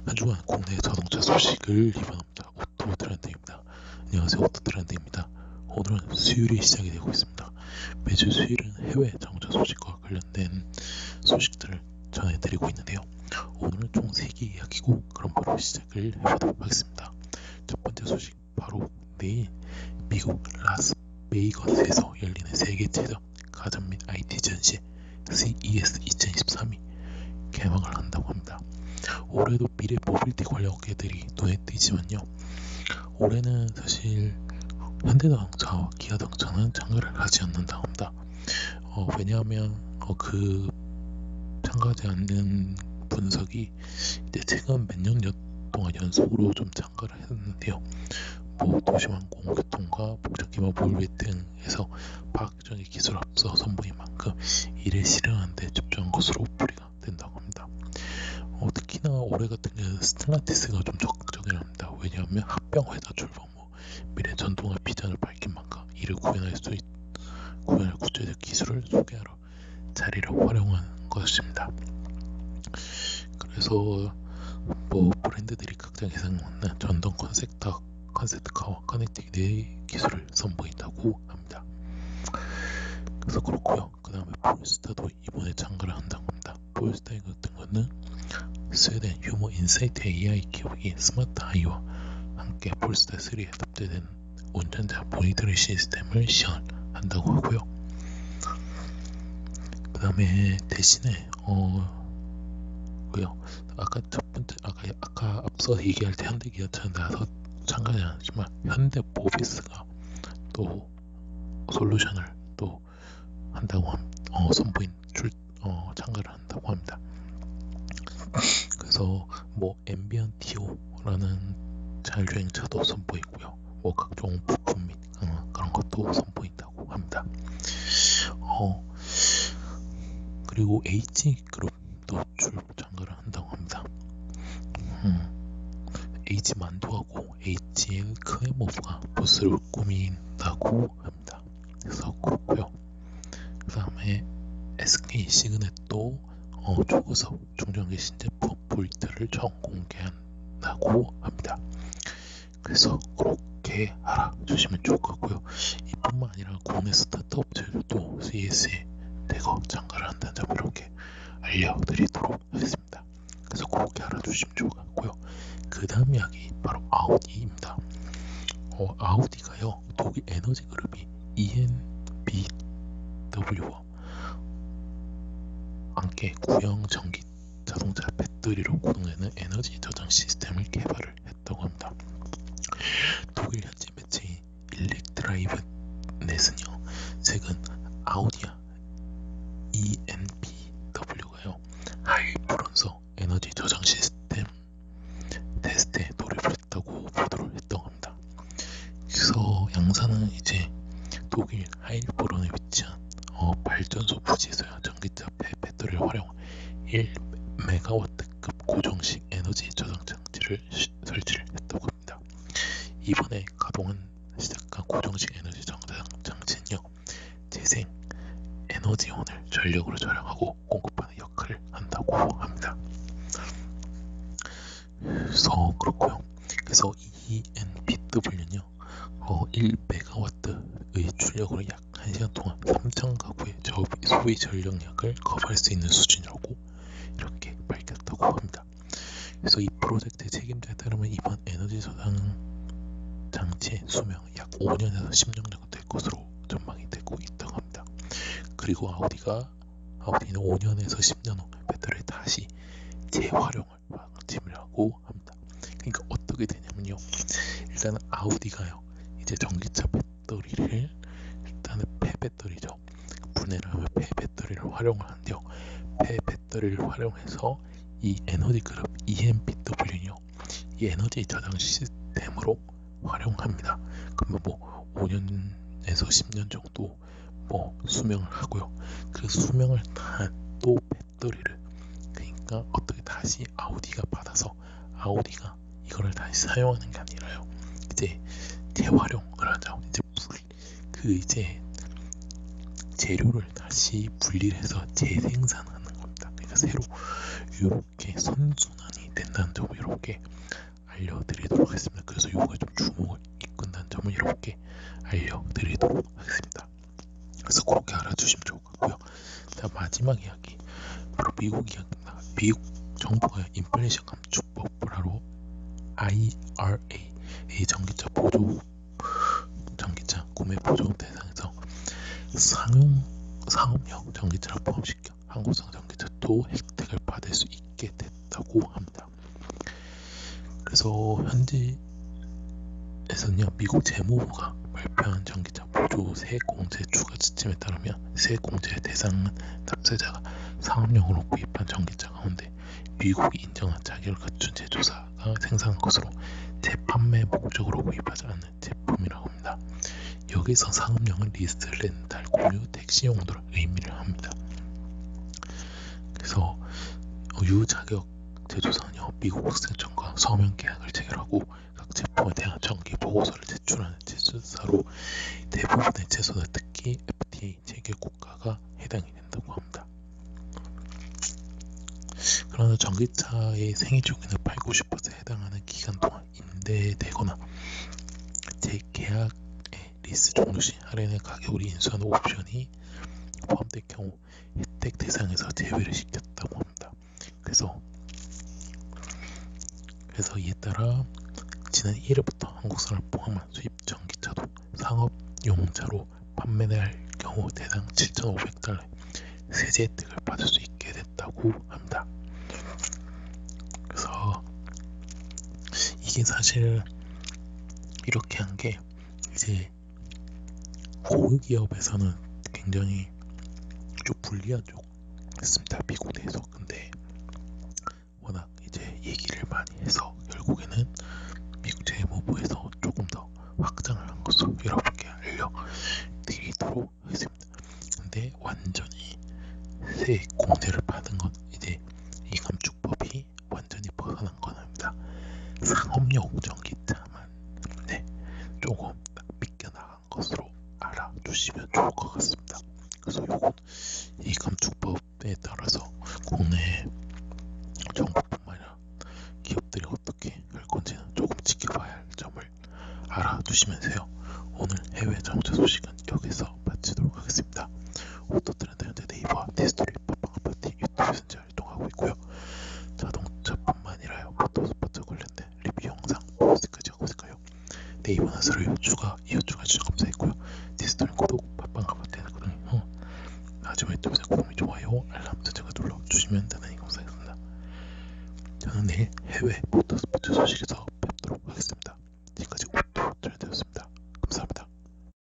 한 주간 국내 자동차 소식을 리뷰합니다. 오토트렌드입니다. 안녕하세요, 오토트렌드입니다. 오늘은 수요일이 시작이 되고 있습니다. 매주 수요일은 해외 자동차 소식과 관련된 소식들을 전해드리고 있는데요. 오늘은 총 3개 이야기고 그럼 바로 시작을 해보도록 하겠습니다. 첫 번째 소식, 바로 내일 미국 라스베이거스에서 열리는 세계 최대 가전 및 IT 전시 CES 2023이 개막을 한다고 합니다. 올해도 미래 모빌리티 관련 업계들이 눈에 띄지만요, 올해는 사실 현대자동차와 기아자동차는 참가를 하지 않는다고 합니다. 왜냐하면 그 참가하지 않는 분석이 이제 최근 몇 년 동안 연속으로 좀 참가를 했는데요, 도시환공, 교통과 복잡기반 모빌리티 등에서 과학적인 기술을 앞서 선보인 만큼 이를 실현하는 데 집중한 것으로 풀이가 된다고 합니다. 특히나 올해 같은 경우는 스텔란티스가 좀 적극적이랍니다. 왜냐하면 합병 회사 출범 후 미래 전통의 비전을 밝힌 만큼 이를 구현할 구체적 기술을 소개하러 자리를 활용한 것입니다. 그래서 브랜드들이 각자 개성맞는 전동 컨셉트카와 커넥티비티 기술을 선보인다고 합니다. 그래서 그렇고요. 그 다음에 폴스타도 이번에 참가를 한다고 합니다. 폴스타 같은 거는 스웨덴 휴머 인사이트 AI 기업이 스마트 아이와 함께 폴스타 3에 탑재된 운전자 모니터링 시스템을 시연한다고 하고요. 그 다음에 대신에 아까 앞서 얘기할 때 현대기아차는 나서 참가하지 않았지만 현대모비스가 또 솔루션을 또 한다고 참가를 한다고 합니다. 그래서 앰비언티오라는 자율주행차도 선보이고요, 각종 부품 및 그런 것도 선보인다고 합니다. 그리고 H그룹도 참가를 한다고 합니다. H만두하고 HL 크레모브가 부스를 꾸민다고 합니다. 그래서 그렇고요. 그 다음에 SK 시그넷도 초고속 충전기 신제품 볼트를 처음 공개한다고 합니다. 그래서 그렇게 알아주시면 좋을 것 같고요. 이뿐만 아니라 국내 스타트업 업체들도 CES에 대거 참가를 한다는 점 이렇게 알려드리도록 하겠습니다. 그래서 그렇게 알아주시면 좋을 것 같고요. 그 다음 이야기 바로 아우디입니다. 아우디가요, 독일 에너지 그룹이 EnBW와 함께 구형 전기 자동차 배터리로 구동되는 에너지 저장 시스템을 개발을 했다고 합니다. 독일 현지 매체인 일렉트라이브 넷은요, 최근 아우디와 EnBW가요 하이브런서 에너지 저장 시스템 테스트에 돌입을 했다고 보도를 했다고 합니다. 그래서 양사는 이제 독일 하일브런에 위치한 발전소 부지에서요, 전기차 배터리를 활용 1메가와트급 고정식 에너지 저장 장치를 설치를 했다고 합니다. 이번에 시작한 고정식 에너지 저장 장치는요, 재생 에너지원을 전력으로 저장하고 공급하는 역할을 한다고 합니다. 그래서 그렇고요. 그래서 EnBW는요, 1메가와트의 출력으로 약 1시간 동안 3,000가구의 소비 전력량을 커버할 수 있는 수준이라고 이렇게 밝혔다고 합니다. 그래서 이 프로젝트의 책임자에 따르면 이번 에너지 저장 장치의 수명은 약 5년에서 10년 정도 될 것으로 전망이 되고 있다고 합니다. 그리고 아우디는 5년에서 10년 후 배터리를 다시 재활용을 방침이라고 합니다. 그러니까 어떻게 되냐면요, 일단은 아우디가요, 이제 전기차 배터리를 일단은 폐배터리죠, 분해를 하면 폐배터리를 활용을 하는데요, 폐배터리를 활용해서 이 에너지 그룹 EnBW는요, 이 에너지 저장 시스템으로 활용합니다. 그러면 5년에서 10년 정도 수명을 하고요. 그 수명을 다한 또 배터리를, 그러니까 어떻게 다시 아우디가 받아서 아우디가 이거를 다시 사용하는 게 아니라요, 이제 재활용을 하죠. 이제 재료를 다시 분리를 해서 재생산하는 겁니다. 그러니까 새로 이렇게 선순환이 된다는 점을 여러분께 알려드리도록 하겠습니다. 그래서 이거가 좀 주목을 이끈다는 점을 여러분께 알려드리도록 하겠습니다. 그래서 그렇게 알아주시면 좋을 것 같고요. 자, 마지막 이야기, 바로 미국 이야기입니다. 미국 정부가 인플레이션 감축법을 하러 IRA, 이 전기차 구매 보조 대상에서 상업용 전기차를 포함시켜 한국산 전기차도 혜택을 받을 수 있게 됐다고 합니다. 그래서 현지에서는요, 미국 재무부가 발표한 전기차 보조 세액 공제 추가 지침에 따르면 세액 공제 대상은 납세자가 상업용으로 구입한 전기차 가운데 미국이 인정한 자격을 갖춘 제조사가 생산한 것으로 재판매 목적으로 구입하지 않는 제품이라고 합니다. 여기서 상업용은 리스, 렌탈, 공유, 택시 용도를 의미를 합니다. 그래서 유자격 제조사는요, 미국 국세청과 서명 계약을 체결하고 각 제품에 대한 정기 보고서를 제출하는 제조사로 대부분의 제조사, 특히 FTA 체결 국가가 해당이 된다고 합니다. 그러나 전기차의 생애 주기는 8~90%에 해당하는 기간 동안 임대되거나 재계약의 리스 종료 시 할인의 가격을 인수하는 옵션이 포함될 경우 혜택 대상에서 제외를 시켰다고 합니다. 그래서 이에 따라 지난 1일부터 한국산을 포함한 수입 전기차도 상업용차로 판매할 경우 대당 $7,500 세제 혜택을 받을 수 있게 됐다고 합니다. 그래서 이게 사실 이렇게 한 게 이제 고기업에서는 굉장히 좀 불리한 쪽이었습니다, 미국 내에서. 근데 워낙 이제 얘기를 많이 해서 결국에는 미국 재무부에서 조금 더 확장을 한 것으로 여러분께 알려드리도록 하겠습니다. 근데 완전히 세액 공제를 받은 건 이제 이 감축법이 완전히 벗어난 건 아닙니다. 상업용 전기차만 조금 빗겨나간 것으로 알아주시면 좋을 것 같습니다. 그래서 이 감축법에 따라서 국내 정부뿐만 아니라 기업들이 어떻게 할 건지는 조금 지켜봐야 할 점을 알아두시면서요. 오늘 해외 자동차 소식은 여기서 마치도록 하겠습니다. 오토트렌드 현재 네이버와 디스토리, 팟빵아파트, 유튜브에서 활동하고 있고요. 자동차뿐만 아니라 모터스포츠 관련된 리뷰 영상 포스트까지 하고 있을까요? 네이버 나서를 이어 추가해주셔서 감사했고요. 디스토리 구독, 팟빵아파트에서 구독, 마지막 유튜브에서 구독, 좋아요, 알람 설정을 눌러주시면 대단히 감사하겠습니다. 저는 내일 해외 모터스포츠 소식에서